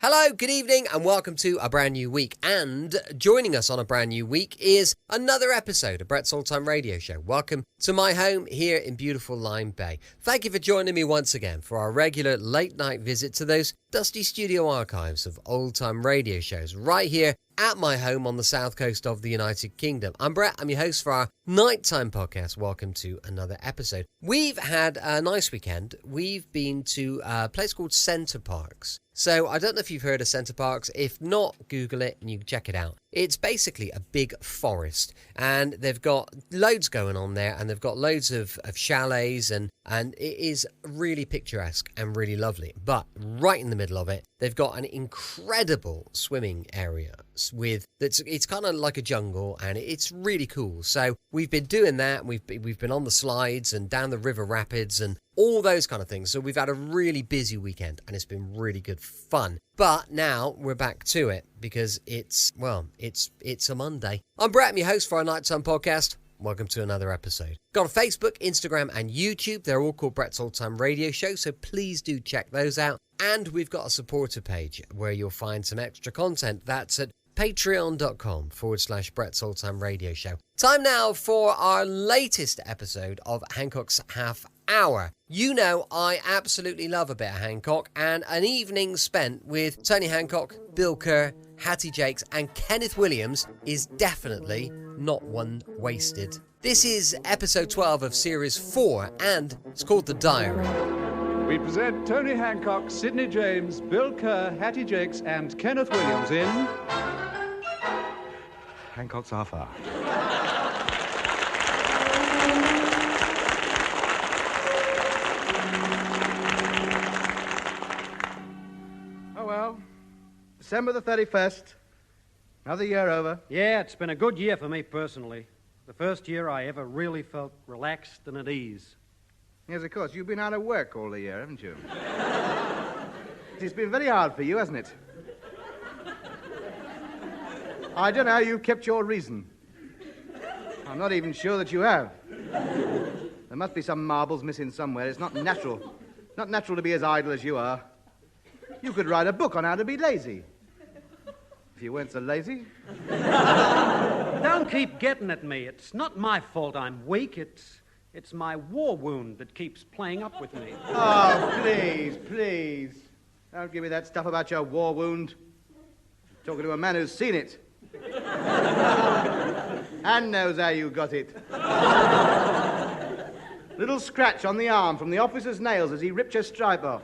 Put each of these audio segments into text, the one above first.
Hello, good evening, and welcome to a brand new week. And joining us on a brand new week is another episode of Brett's Old-Time Radio Show. Welcome to my home here in beautiful Lyme Bay. Thank you for joining me once again for our regular late-night visit to those dusty studio archives of old-time radio shows right here at my home on the south coast of the United Kingdom. I'm Brett, I'm your host for our nighttime podcast. Welcome to another episode. We've had a nice weekend. We've been to a place called Center Parcs. So I don't know if you've heard of Center Parcs. If not, Google it and you can check it out. It's basically a big forest, and they've got loads going on there, and they've got loads of chalets, and it is really picturesque and really lovely. But right in the middle of it, they've got an incredible swimming area it's kind of like a jungle, and it's really cool. So we've been doing that. We've been on the slides and down the river rapids and all those kind of things. So we've had a really busy weekend, and it's been really good fun. But now we're back to it because it's a Monday. I'm Brett, I'm your host for our nighttime podcast. Welcome to another episode. Got a Facebook, Instagram, and YouTube. They're all called Brett's Old Time Radio Show, so please do check those out. And we've got a supporter page where you'll find some extra content. That's at patreon.com/Brett's Old Time Radio Show. Time now for our latest episode of Hancock's Half Hour. You know I absolutely love a bit of Hancock, and an evening spent with Tony Hancock, Bill Kerr, Hattie Jakes, and Kenneth Williams is definitely not one wasted. This is episode 12 of series 4, and it's called The Diary. We present Tony Hancock, Sidney James, Bill Kerr, Hattie Jakes, and Kenneth Williams in Hancock's Half Hour. Oh well, December the 31st, another year over. Yeah, it's been a good year for me personally. The first year I ever really felt relaxed and at ease. Yes, of course. You've been out of work all the year, haven't you? It's been very hard for you, hasn't it? I don't know how you've kept your reason. I'm not even sure that you have. There must be some marbles missing somewhere. It's not natural. Not natural to be as idle as you are. You could write a book on how to be lazy. If you weren't so lazy. Don't keep getting at me. It's not my fault I'm weak. It's my war wound that keeps playing up with me. Oh, please. Don't give me that stuff about your war wound. I'm talking to a man who's seen it. And knows how you got it. Little scratch on the arm from the officer's nails as he ripped your stripe off.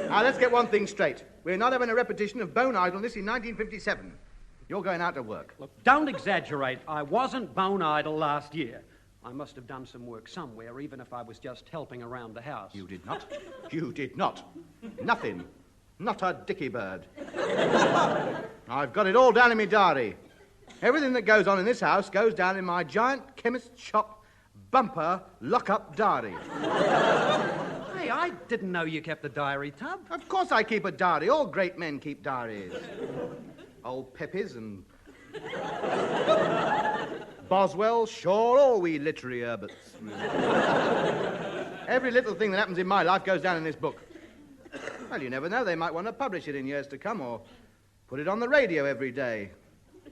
Now, let's get one thing straight. We're not having a repetition of bone idleness in 1957. You're going out to work. Look, don't exaggerate. I wasn't bone idle last year. I must have done some work somewhere, even if I was just helping around the house. You did not. You did not. Nothing. Not a dicky bird. I've got it all down in my diary. Everything that goes on in this house goes down in my giant chemist's shop bumper lock-up diary. Hey, I didn't know you kept a diary, Tub. Of course I keep a diary. All great men keep diaries. Old Pepys and Boswell, Shaw, all we literary Herberts. Every little thing that happens in my life goes down in this book. Well, you never know. They might want to publish it in years to come, or put it on the radio every day.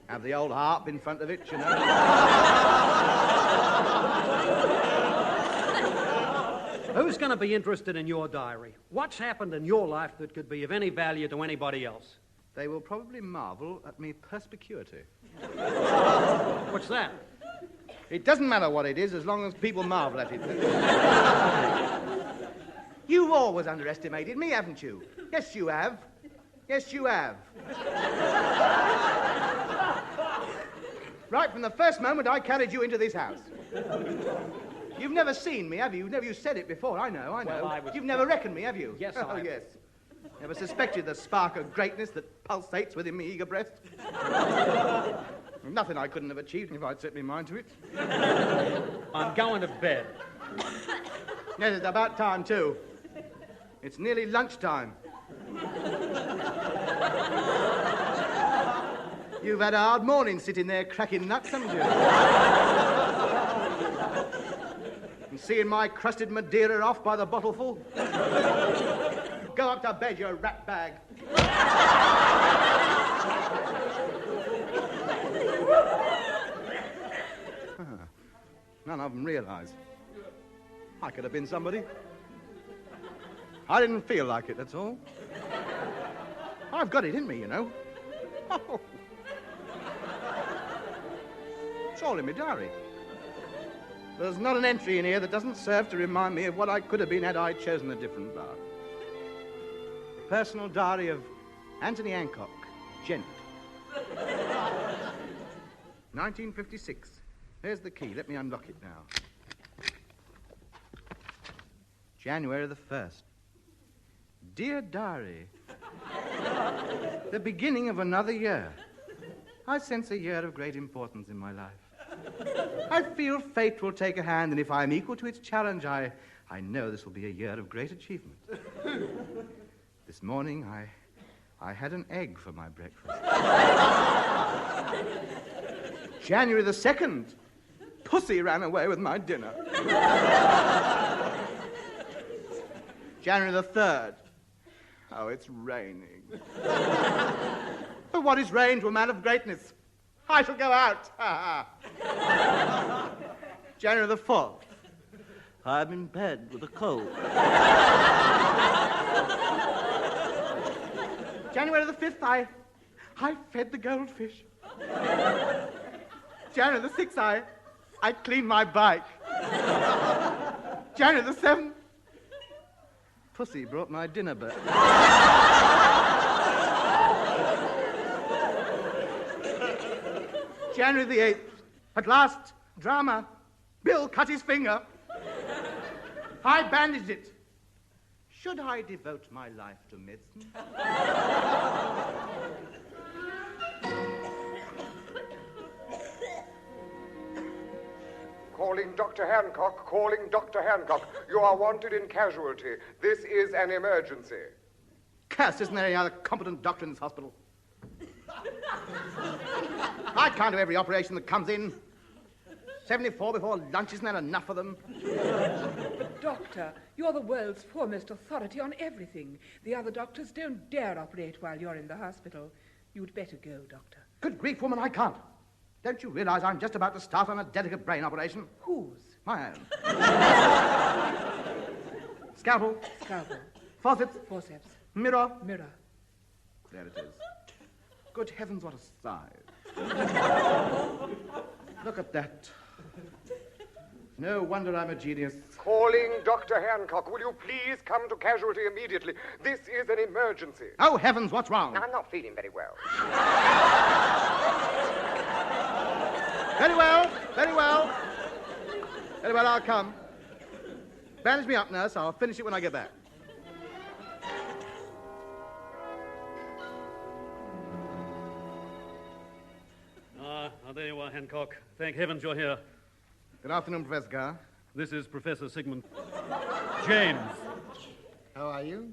Have the old harp in front of it, you know. Who's going to be interested in your diary? What's happened in your life that could be of any value to anybody else? They will probably marvel at me perspicuity. What's that? It doesn't matter what it is as long as people marvel at it. You've always underestimated me, haven't you? Yes, you have. Yes, you have. Right from the first moment I carried you into this house. You've never seen me, have you? You've said it before, I know. Well, You've never reckoned me, have you? Yes, Oh, yes. Never suspected the spark of greatness that pulsates within me eager breast. Nothing I couldn't have achieved if I'd set my mind to it. I'm going to bed. Yes, it's about time, too. It's nearly lunchtime. You've had a hard morning sitting there cracking nuts, haven't you? And seeing my crusted Madeira off by the bottleful. gone to bed, you rat bag. None of them realise. I could have been somebody. I didn't feel like it, that's all. I've got it in me, you know. Oh. It's all in my diary. There's not an entry in here that doesn't serve to remind me of what I could have been had I chosen a different path. The personal diary of Anthony Hancock, gent. 1956. Here's the key. Let me unlock it now. January the 1st. Dear Diary, the beginning of another year. I sense a year of great importance in my life. I feel fate will take a hand, and if I am equal to its challenge, I know this will be a year of great achievement. This morning, I had an egg for my breakfast. January the 2nd, Pussy ran away with my dinner. January the 3rd, oh, it's raining. But what is rain to a man of greatness? I shall go out. January the 4th, I'm in bed with a cold. January the 5th, I fed the goldfish. January the 6th, I cleaned my bike. January the 7th, Pussy brought my dinner back. January the 8th, at last, drama. Bill cut his finger. I bandaged it. Should I devote my life to medicine? Calling Dr. Hancock, calling Dr. Hancock. You are wanted in casualty. This is an emergency. Curse, isn't there any other competent doctor in this hospital? I can't do every operation that comes in. 74 before lunch, isn't that enough for them? Doctor, you're the world's foremost authority on everything. The other doctors don't dare operate while you're in the hospital. You'd better go, Doctor. Good grief, woman, I can't. Don't you realize I'm just about to start on a delicate brain operation? Whose? My own. Scalpel. Scalpel. Forceps. Forceps. Mirror. Mirror. There it is. Good heavens, what a size. Look at that. No wonder I'm a genius. Calling Dr. Hancock. Will you please come to casualty immediately? This is an emergency. Oh, heavens, what's wrong? I'm not feeling very well. Very well, very well. Very well, I'll come. Bandage me up, nurse. I'll finish it when I get back. There you are, Hancock. Thank heavens you're here. Good afternoon, Professor Carr. This is Professor Sigmund James. How are you?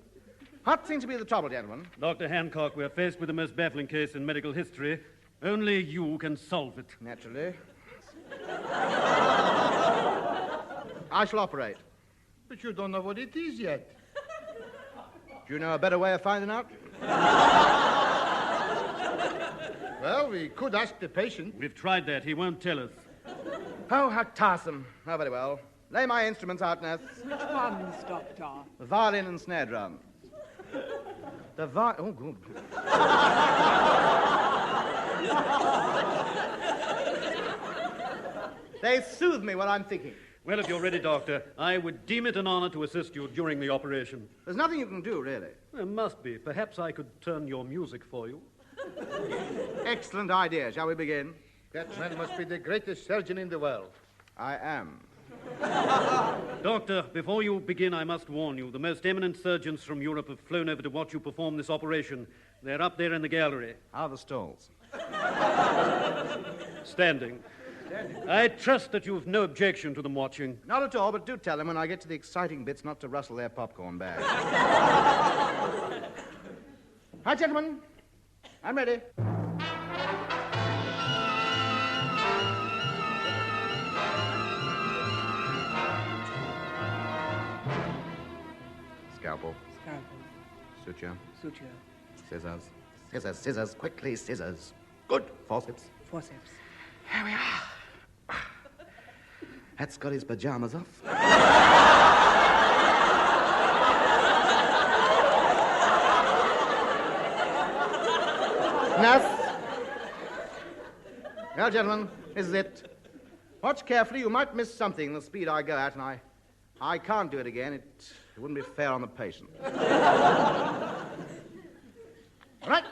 What seems to be the trouble, gentlemen? Dr. Hancock, we're faced with the most baffling case in medical history. Only you can solve it. Naturally. I shall operate. But you don't know what it is yet. Do you know a better way of finding out? Well, we could ask the patient. We've tried that. He won't tell us. Oh, how tiresome. Oh, very well. Lay my instruments out, nurse. Which ones, Doctor? The violin and snare drum. Oh, good. They soothe me when I'm thinking. Well, if you're ready, Doctor, I would deem it an honor to assist you during the operation. There's nothing you can do, really. There must be. Perhaps I could turn your music for you. Excellent idea. Shall we begin? That man must be the greatest surgeon in the world. I am. Doctor, before you begin, I must warn you, the most eminent surgeons from Europe have flown over to watch you perform this operation. They're up there in the gallery. How are the stalls? Standing. I trust that you've no objection to them watching. Not at all, but do tell them when I get to the exciting bits not to rustle their popcorn bags. Hi, gentlemen. I'm ready. Scalpel. Scalpel. Suture. Suture. Scissors. Scissors, scissors, quickly, scissors. Good. Forceps. Forceps. Here we are. That's got his pajamas off. Enough. Well, gentlemen, this is it. Watch carefully. You might miss something the speed I go at, and I can't do it again. It wouldn't be fair on the patient. All right.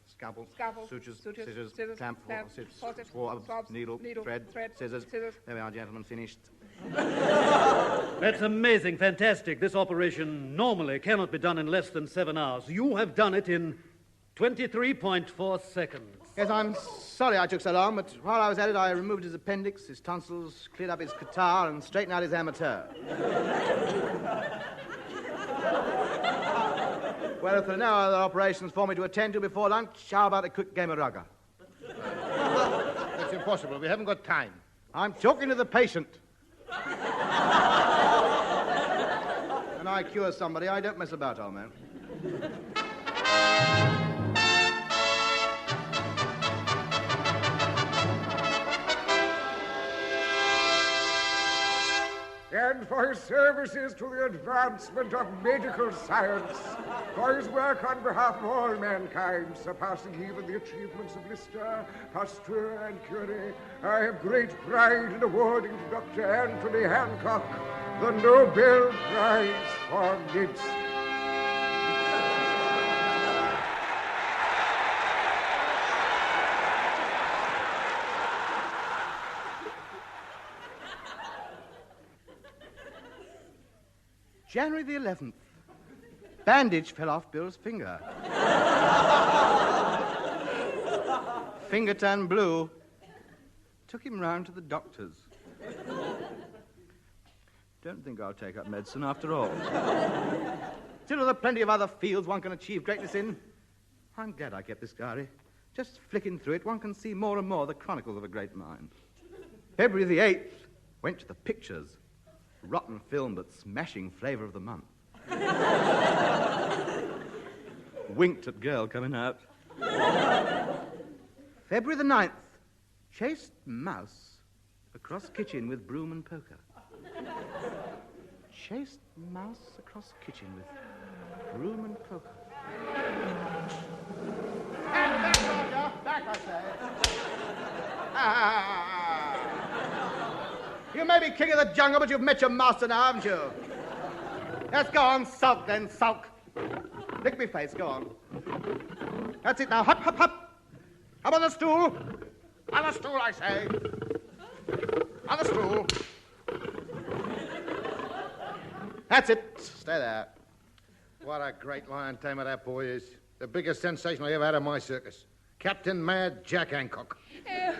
Scalpel, sutures, scissors, clamp, forceps, swabs, needle, thread, scissors. There we are, gentlemen, finished. That's amazing, fantastic. This operation normally cannot be done in less than 7 hours. You have done it in 23.4 seconds. Yes, I'm sorry I took so long, but while I was at it, I removed his appendix, his tonsils, cleared up his catarrh, and straightened out his amateur. Well, if there are no other operations for me to attend to before lunch, how about a quick game of rugger? That's impossible. We haven't got time. I'm talking to the patient. When I cure somebody, I don't mess about, old man. And for his services to the advancement of medical science, for his work on behalf of all mankind, surpassing even the achievements of Lister, Pasteur, and Curie, I have great pride in awarding to Dr. Anthony Hancock the Nobel Prize for Medicine. January the 11th. Bandage fell off Bill's finger. Finger turned blue. Took him round to the doctor's. Don't think I'll take up medicine after all. Still, there are plenty of other fields one can achieve greatness in. I'm glad I kept this diary. Just flicking through it, one can see more and more the chronicles of a great mind. February the 8th. Went to the pictures. Rotten film, but smashing flavour of the month. Winked at girl coming out. February the 9th. Chased mouse across kitchen with broom and poker. Chased mouse across kitchen with broom and poker. And back, Roger. Back, I say. You may be king of the jungle, but you've met your master now, haven't you? Let's go on, sulk then, sulk. Lick me face, go on. That's it now, hop, hop, hop. Up on the stool. On the stool, I say. On the stool. That's it. Stay there. What a great lion tamer that boy is. The biggest sensation I ever had in my circus. Captain Mad Jack Hancock. Oh,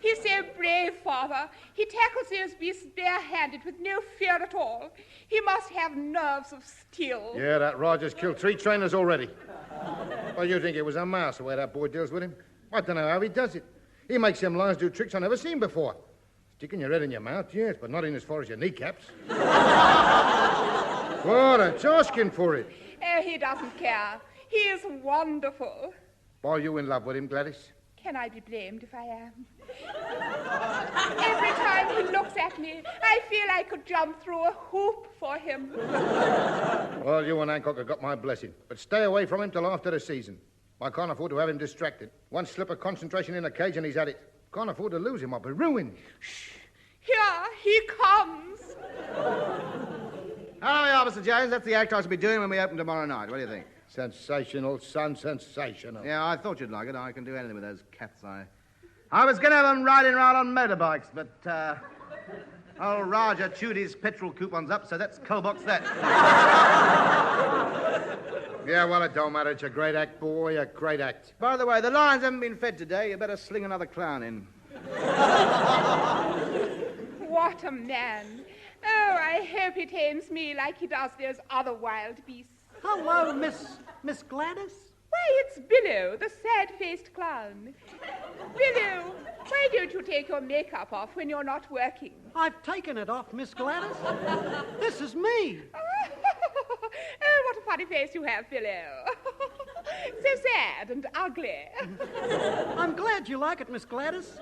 he's so brave, Father. He tackles those beasts barehanded with no fear at all. He must have nerves of steel. Yeah, that Rogers killed 3 trainers already. Well, you think it was a mouse the way that boy deals with him? I don't know how he does it. He makes them lions do tricks I've never seen before. Sticking your head in your mouth, yes, but not in as far as your kneecaps. Well, it's asking for it. Oh, he doesn't care. He is wonderful. Are you in love with him, Gladys? Can I be blamed if I am? Every time he looks at me, I feel I could jump through a hoop for him. Well, you and Hancock have got my blessing. But stay away from him till after the season. I can't afford to have him distracted. One slip of concentration in the cage and he's at it. Can't afford to lose him. I'll be ruined. Shh. Here he comes. How we are, Mr. Jones. That's the act I shall be doing when we open tomorrow night. What do you think? Sensational, son, sensational. Yeah, I thought you'd like it. I can do anything with those cats. I was going to have them riding around on motorbikes, but old Raja chewed his petrol coupons up, so that's coal-box that. Yeah, well, it don't matter. It's a great act, boy, a great act. By the way, the lions haven't been fed today. You better sling another clown in. What a man. Oh, I hope he tames me like he does those other wild beasts. Hello, Miss Gladys? Why, it's Billo, the sad-faced clown. Billo, why don't you take your makeup off when you're not working? I've taken it off, Miss Gladys. This is me. Oh, what a funny face you have, Billo. So sad and ugly. I'm glad you like it, Miss Gladys.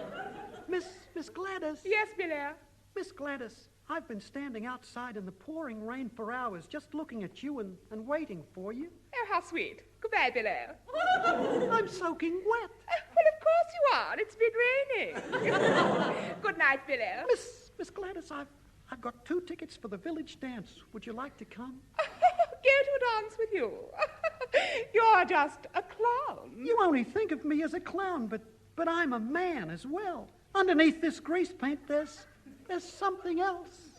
Miss Gladys. Yes, Billo. Miss Gladys, I've been standing outside in the pouring rain for hours, just looking at you and waiting for you. Oh, how sweet. Goodbye, Billo. I'm soaking wet. Well, of course you are. It's been raining. Good night, Billo. Miss Gladys, I've got 2 tickets for the village dance. Would you like to come? Go to a dance with you. You're just a clown. You only think of me as a clown, but I'm a man as well. Underneath this grease paint, there's something else.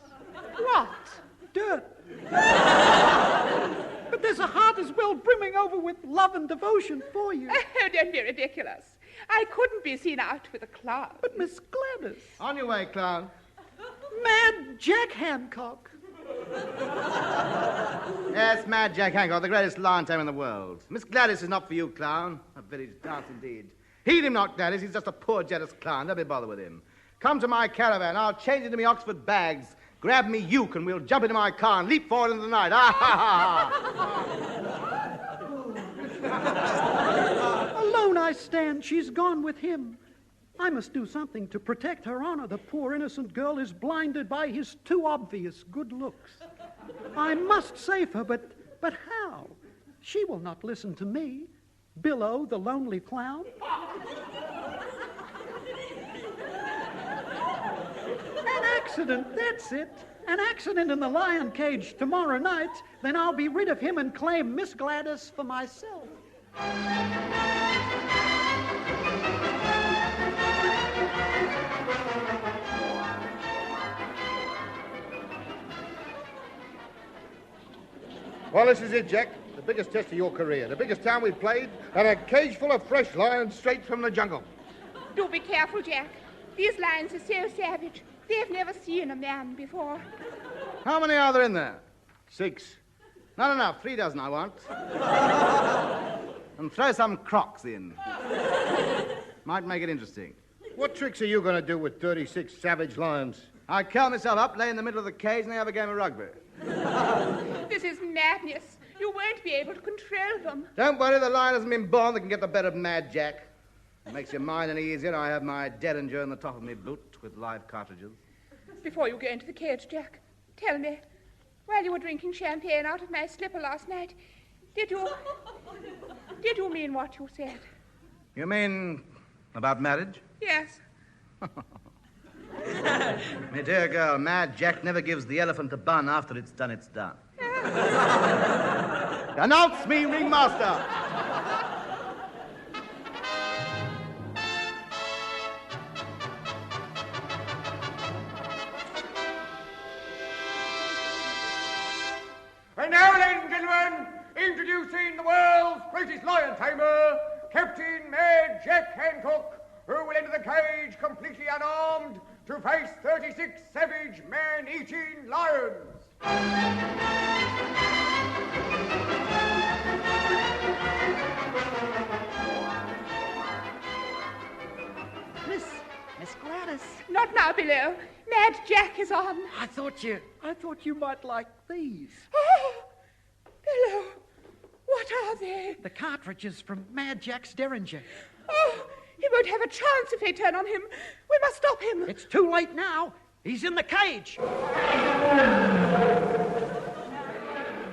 What? Dirt. But there's a heart as well brimming over with love and devotion for you. Oh, don't be ridiculous. I couldn't be seen out with a clown. But Miss Gladys. On your way, clown. Mad Jack Hancock. Yes, Mad Jack Hancock, the greatest lion tamer in the world. Miss Gladys is not for you, clown. A village dance indeed. Heed him not, Gladys. He's just a poor, jealous clown. Don't be bothered with him. Come to my caravan. I'll change into me Oxford bags. Grab me uke and we'll jump into my car and leap forward into the night. Ah, ha, ha. Alone I stand. She's gone with him. I must do something to protect her honor. The poor innocent girl is blinded by his too obvious good looks. I must save her, but how? She will not listen to me, Billo, the lonely clown. An accident, that's it. An accident in the lion cage tomorrow night. Then I'll be rid of him and claim Miss Gladys for myself. Well, this is it, Jack. The biggest test of your career. The biggest time we've played, and a cage full of fresh lions straight from the jungle. Do be careful, Jack. These lions are so savage. They've never seen a man before. How many are there in there? 6. Not enough. 3 dozen I want. And throw some crocs in. Might make it interesting. What tricks are you going to do with 36 savage lions? I curl myself up, lay in the middle of the cage, and they have a game of rugby. This is madness. You won't be able to control them. Don't worry, the lion hasn't been born that can get the better of Mad Jack. It makes your mind any easier. I have my derringer in the top of my boot with live cartridges. Before you go into the cage, Jack, tell me, while you were drinking champagne out of my slipper last night, did you mean what you said? You mean about marriage? Yes. My dear girl, Mad Jack never gives the elephant a bun. After it's done, it's done. Announce me ringmaster. And now, ladies and gentlemen, introducing the world's greatest lion tamer, Captain Mad Jack Hancock, who will enter the cage completely unarmed to face 36 savage man-eating lions. Miss Gladys. Not now, Billo. Mad Jack is on. I thought you might like these. Oh, Billo, what are they? The cartridges from Mad Jack's derringer. Oh, he won't have a chance if they turn on him. We must stop him. It's too late now. He's in the cage.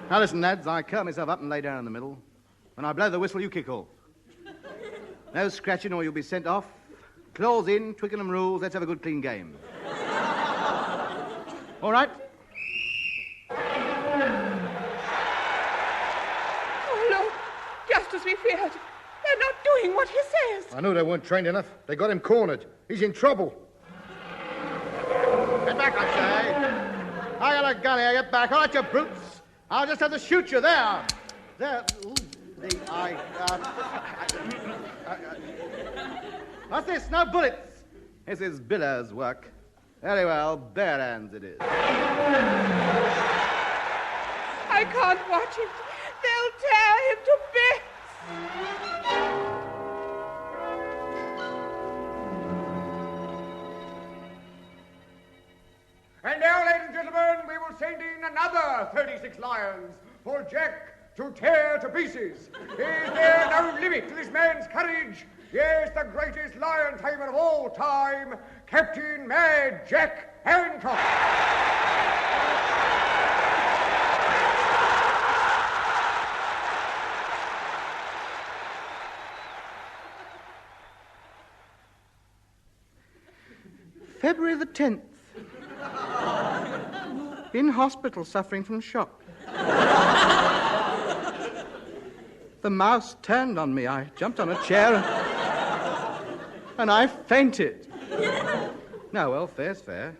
Now listen, lads, I curl myself up and lay down in the middle. When I blow the whistle, you kick off. No scratching or you'll be sent off. Claws in, Twickenham rules, let's have a good clean game. All right? Oh, look, just as we feared. They're not doing what he says. I knew they weren't trained enough. They got him cornered. He's in trouble. Get back, I say. I got a gun here, get back. All right, you brutes. I'll just have to shoot you. There. There. Ooh, what's this? No bullets. This is Billo's work. Very well, bare hands it is. I can't watch it. They'll tear him to bits. And now, ladies and gentlemen, we will send in another 36 lions for Jack, to tear to pieces. Is there no limit to this man's courage? Yes, the greatest lion tamer of all time, Captain Mad Jack Hancock. February the 10th. In hospital suffering from shock. The mouse turned on me. I jumped on a chair and I fainted. No, well, fair's fair.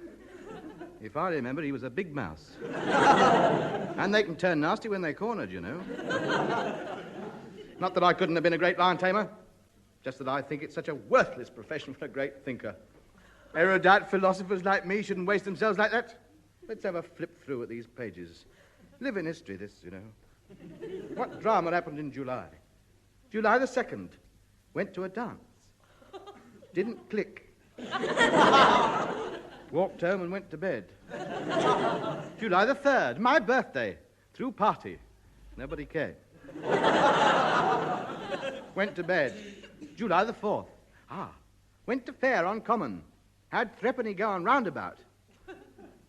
If I remember, he was a big mouse. And they can turn nasty when they're cornered, you know. Not that I couldn't have been a great lion tamer, just that I think it's such a worthless profession for a great thinker. Erudite philosophers like me shouldn't waste themselves like that. Let's have a flip through at these pages. Live in history, this, you know. What drama happened in July? July the 2nd. Went to a dance. Didn't click. Walked home and went to bed. July the 3rd, my birthday. Threw party. Nobody came. Went to bed. July the 4th. Went to fair on Common. Had threepenny go on roundabout.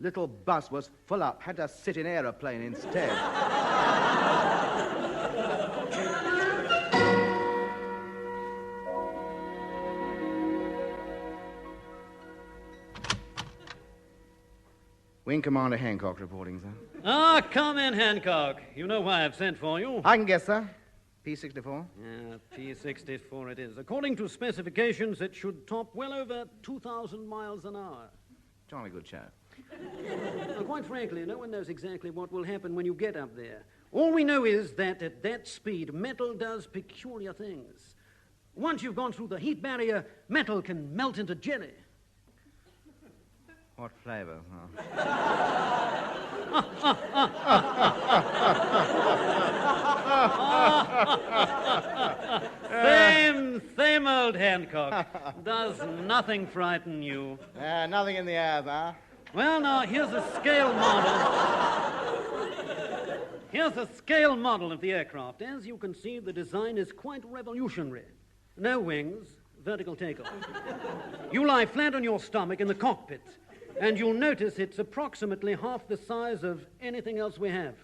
Little bus was full up. Had to sit in aeroplane instead. Wing Commander Hancock reporting, sir. Come in, Hancock. You know why I've sent for you. I can guess, sir. P-64? Yeah, P-64 it is. According to specifications, it should top well over 2,000 miles an hour. Jolly good show. Now, quite frankly, no one knows exactly what will happen when you get up there. All we know is that at that speed, metal does peculiar things. Once you've gone through the heat barrier, metal can melt into jelly. What flavor? Same old Hancock. Does nothing frighten you? Nothing in the air, huh? Well, now, here's a scale model. Here's a scale model of the aircraft. As you can see, the design is quite revolutionary. No wings, vertical takeoff. You lie flat on your stomach in the cockpit, and you'll notice it's approximately half the size of anything else we have.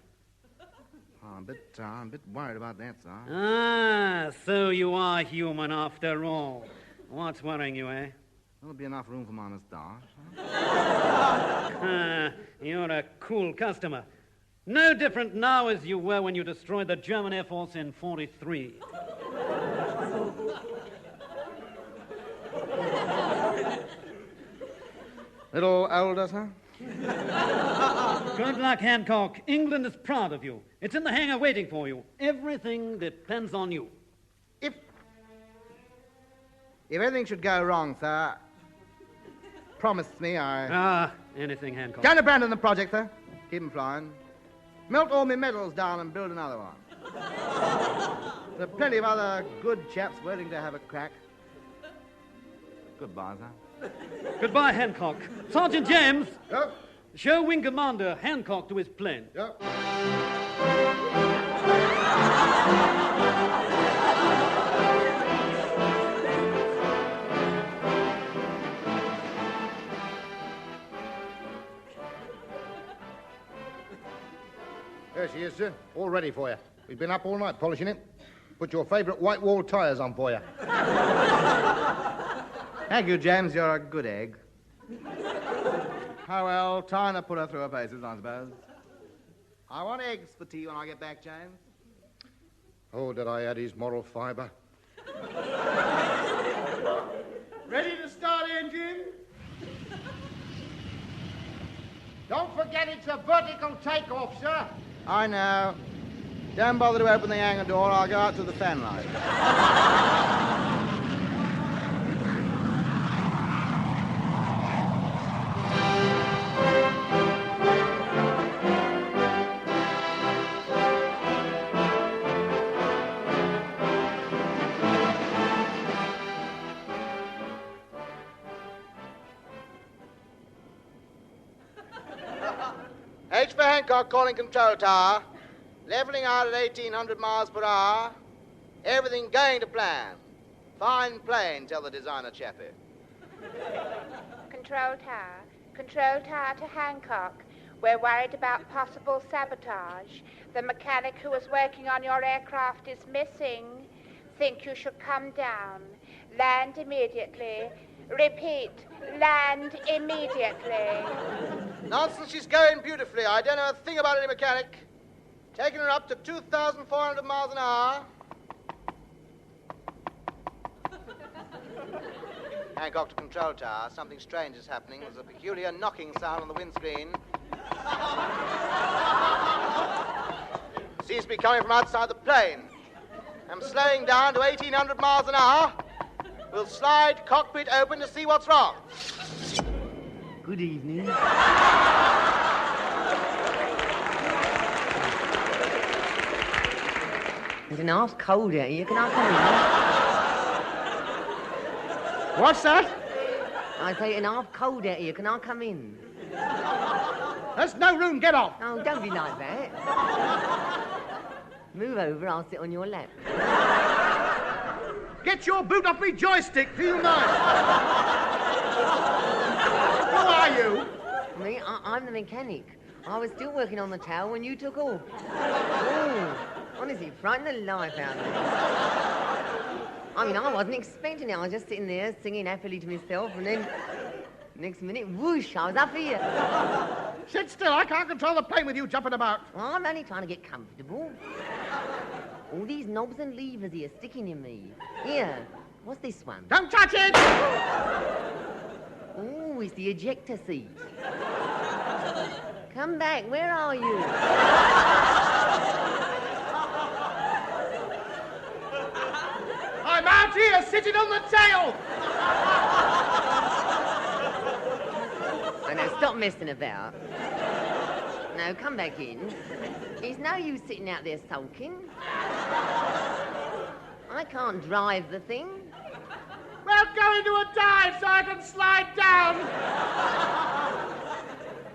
I'm a bit worried about that, sir. So you are human after all. What's worrying you, eh? There'll be enough room for my moustache. You're a cool customer. No different now as you were when you destroyed the German Air Force in 43. Little older, sir? Good luck, Hancock. England is proud of you. It's in the hangar waiting for you. Everything depends on you. If anything should go wrong, sir, promise me anything, Hancock. Don't abandon the project, sir. Keep 'em flying. Melt all my medals down and build another one. There are plenty of other good chaps waiting to have a crack. Goodbye, sir. Goodbye, Hancock. Sergeant James. Yep. Show Wing Commander Hancock to his plane. Yep. There she is, sir. All ready for you. We've been up all night polishing it. Put your favourite white wall tyres on for you. Thank you, James. You're a good egg. Oh, well, time to put her through her paces, I suppose. I want eggs for tea when I get back, James. Oh, did I add his moral fibre? Ready to start, engine? Don't forget it's a vertical takeoff, sir. I know. Don't bother to open the hangar door. I'll go out to the fan light. H for Hancock calling control tower. Leveling out at 1,800 miles per hour. Everything going to plan. Fine plane, tell the designer chappie. Control tower to Hancock. We're worried about possible sabotage. The mechanic who was working on your aircraft is missing. Think you should come down. Land immediately. Repeat, land immediately. Nonsense, she's going beautifully. I don't know a thing about any mechanic. Taking her up to 2,400 miles an hour. Hancock to control tower. Something strange is happening. There's a peculiar knocking sound on the windscreen. Seems to be coming from outside the plane. I'm slowing down to 1,800 miles an hour. We'll slide cockpit open to see what's wrong. Good evening. It's an half cold out here. Can I come in? What's that? I say it's an half cold out here. Can I come in? There's no room. Get off. Oh, don't be like that. Move over. I'll sit on your lap. Get your boot off me joystick, do you mind? Who are you? Me? I'm the mechanic. I was still working on the tower when you took off. Oh, honestly, it frightened the life out of me. I mean, I wasn't expecting it. I was just sitting there singing happily to myself, and then next minute, whoosh, I was up here. Sit still. I can't control the plane with you jumping about. Well, I'm only trying to get comfortable. All these knobs and levers here sticking in me. Here, what's this one? Don't touch it! Oh, it's the ejector seat. Come back, where are you? I'm out here, sitting on the tail! Oh, no, stop messing about. No, come back in. It's no use sitting out there sulking. I can't drive the thing. Well, go into a dive so I can slide down.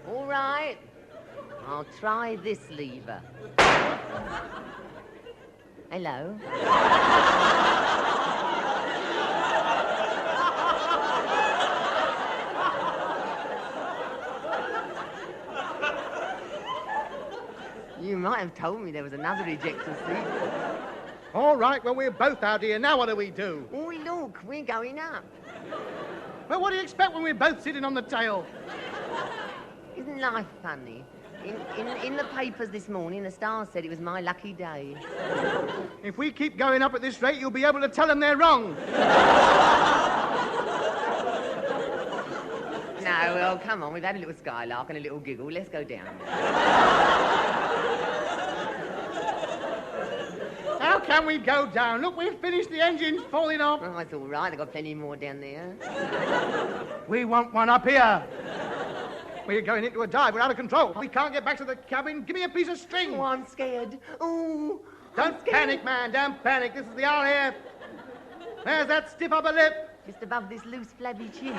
All right. I'll try this lever. Hello. You might have told me there was another ejector seat. All right, well, we're both out here. Now what do we do? Oh, look, we're going up. Well, what do you expect when we're both sitting on the tail? Isn't life funny? In the papers this morning, the Star said it was my lucky day. If we keep going up at this rate, you'll be able to tell them they're wrong. No, well, come on. We've had a little skylark and a little giggle. Let's go down. How can we go down? Look, we've finished. The engine's falling off. Oh, it's all right. They've got plenty more down there. We want one up here. We're going into a dive. We're out of control. We can't get back to the cabin. Give me a piece of string. Oh, I'm scared. Oh, Don't panic, man. Don't panic. This is the RAF. There's that stiff upper lip. just above this loose, flabby chin.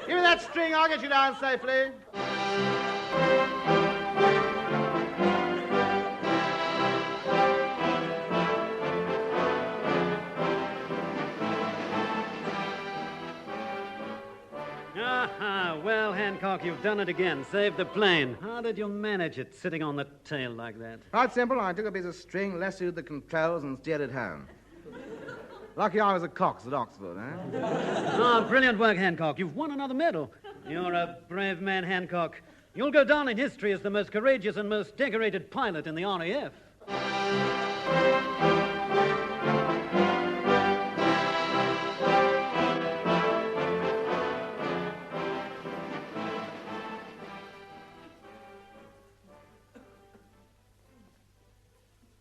Give me that string. I'll get you down safely. Well, Hancock, you've done it again. Saved the plane. How did you manage it, sitting on the tail like that? Quite simple. I took a piece of string, lassoed the controls, and steered it home. Lucky I was a cox at Oxford, eh? Oh, brilliant work, Hancock. You've won another medal. You're a brave man, Hancock. You'll go down in history as the most courageous and most decorated pilot in the RAF.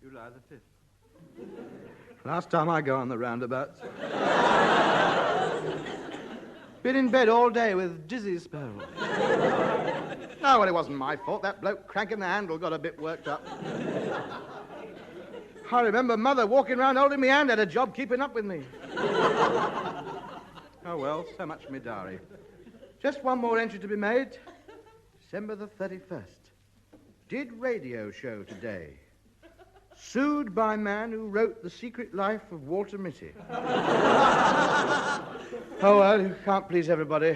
July the 5th. Last time I go on the roundabouts. Been in bed all day with dizzy spells. No, well, it wasn't my fault. That bloke cranking the handle got a bit worked up. I remember Mother walking around holding me hand, had a job keeping up with me. Oh, well, so much for me diary. Just one more entry to be made. December the 31st. Did radio show today. Sued by man who wrote The Secret Life of Walter Mitty. Oh, well, you can't please everybody.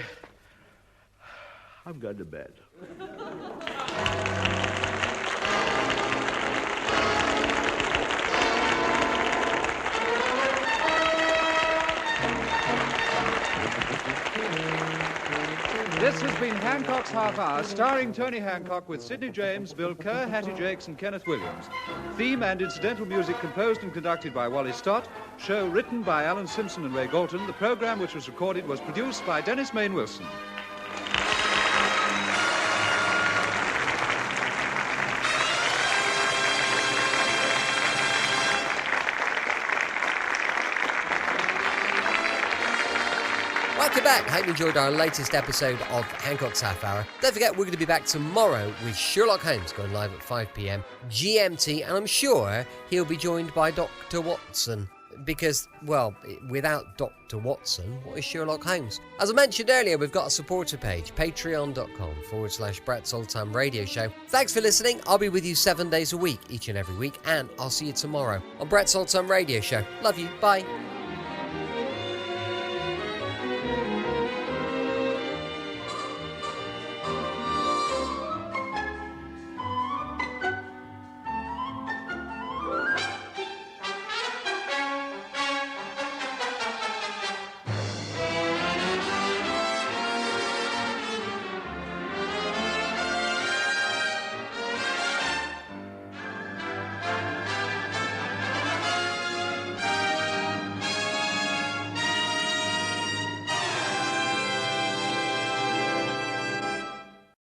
I'm going to bed. This has been Hancock's Half Hour, starring Tony Hancock with Sidney James, Bill Kerr, Hattie Jakes and Kenneth Williams. Theme and incidental music composed and conducted by Wally Stott. Show written by Alan Simpson and Ray Galton. The program, which was recorded, was produced by Dennis Main Wilson. Welcome back. Hope you enjoyed our latest episode of Hancock's Half Hour. Don't forget, we're going to be back tomorrow with Sherlock Holmes going live at 5 p.m. GMT, and I'm sure he'll be joined by Dr. Watson. Because, well, without Dr. Watson, what is Sherlock Holmes? As I mentioned earlier, we've got a supporter page, patreon.com/Brett's Old Time Radio Show. Thanks for listening. I'll be with you 7 days a week, each and every week, and I'll see you tomorrow on Brett's Old Time Radio Show. Love you. Bye.